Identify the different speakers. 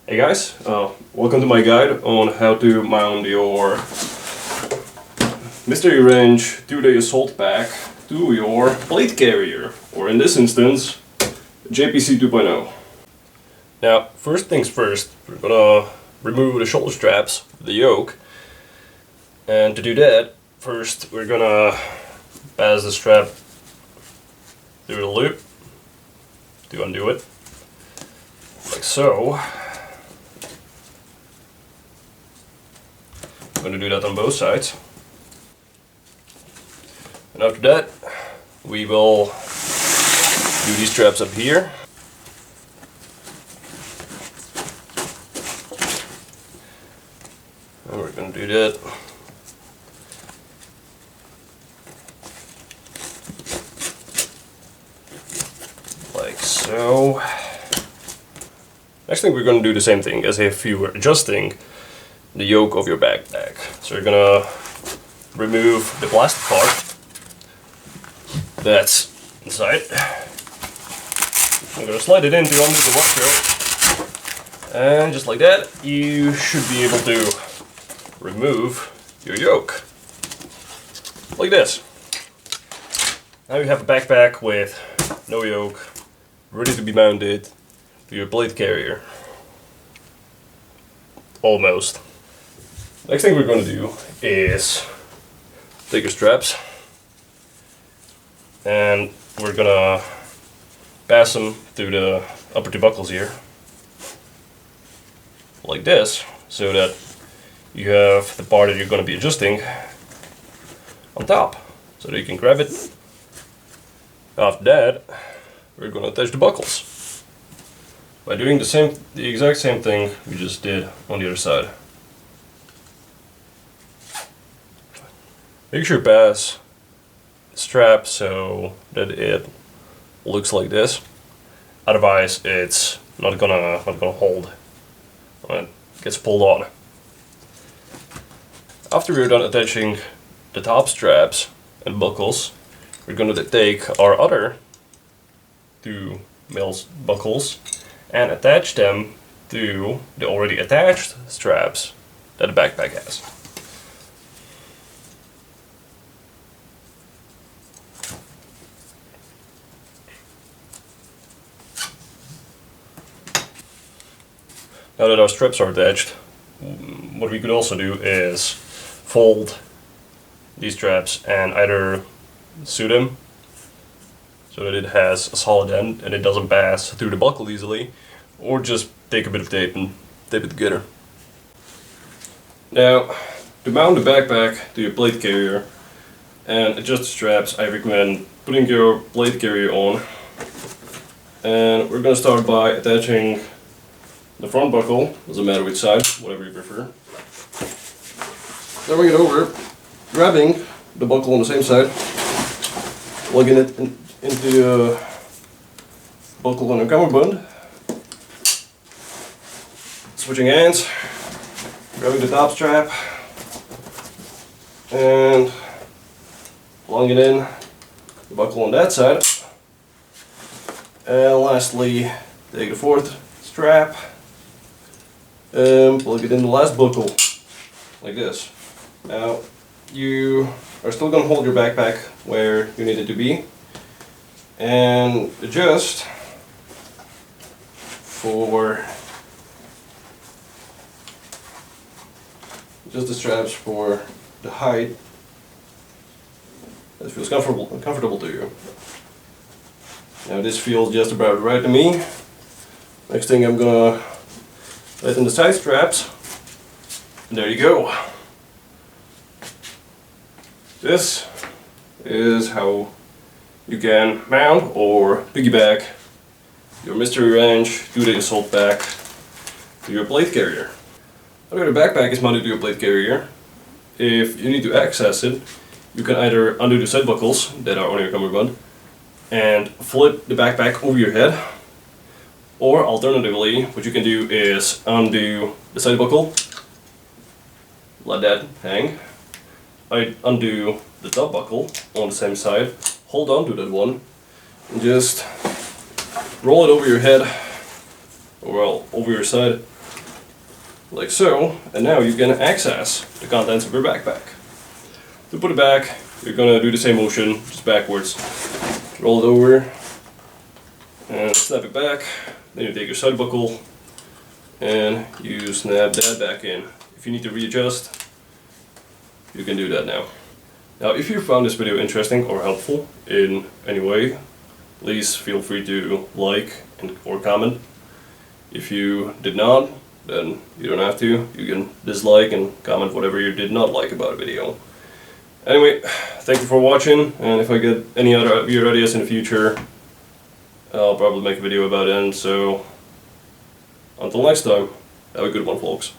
Speaker 1: Hey guys, welcome to my guide on how to mount your mystery wrench to-day assault pack to your plate carrier, or in this instance, JPC 2.0. Now, first things first, we're gonna remove the shoulder straps, the yoke, and to do that, first we're gonna pass the strap through the loop to undo it, like so. I'm going to do that on both sides. And after that, we will do these straps up here. And we're going to do that. Like so. Next thing, we're going to do the same thing as if you were adjusting the yoke of your backpack. So you're gonna remove the plastic part that's inside. I'm gonna slide it into under the washer, and just like that, you should be able to remove your yoke, like this. Now you have a backpack with no yoke, ready to be mounted to your plate carrier. Almost. Next thing we're going to do is take your straps and we're going to pass them through the upper two buckles here, like this, so that you have the part that you're going to be adjusting on top, so that you can grab it. After that, we're going to attach the buckles by doing the exact same thing we just did on the other side. Make sure you pass the strap so that it looks like this. Otherwise, it's not gonna hold when it gets pulled on. After we're done attaching the top straps and buckles, we're going to take our other two male buckles and attach them to the already attached straps that the backpack has. Now that our straps are attached, what we could also do is fold these straps and either sew them so that it has a solid end and it doesn't pass through the buckle easily, or just take a bit of tape and tape it together. Now, to mount the backpack to your plate carrier and adjust the straps, I recommend putting your plate carrier on, and we're going to start by attaching the front buckle, doesn't matter which side, whatever you prefer. Throwing it over, grabbing the buckle on the same side, plugging it into the buckle on the cummerbund, switching hands, grabbing the top strap, and plugging it in the buckle on that side. And lastly, take the fourth strap and plug it in the last buckle, like this. Now, you are still going to hold your backpack where you need it to be and adjust the straps for the height that feels comfortable to you. Now this feels just about right to me. Next thing, I'm gonna tighten the side straps, and there you go. This is how you can mount or piggyback your mystery wrench to-day assault pack to your plate carrier. After the backpack is mounted to your plate carrier, if you need to access it, you can either undo the side buckles that are on your cummerbund and flip the backpack over your head, or alternatively, what you can do is undo the side buckle, let that hang. I undo the top buckle on the same side, hold on to that one, and just roll it over your head, or well, over your side, like so, and now you can access the contents of your backpack. To put it back, you're gonna do the same motion, just backwards. Roll it over, and snap it back. Then you take your side buckle, and you snap that back in. If you need to readjust, you can do that now. Now, if you found this video interesting or helpful in any way, please feel free to like or comment. If you did not, then you don't have to. You can dislike and comment whatever you did not like about a video. Anyway, thank you for watching, and if I get any other weird ideas in the future, I'll probably make a video about it. And so, until next time, have a good one, folks.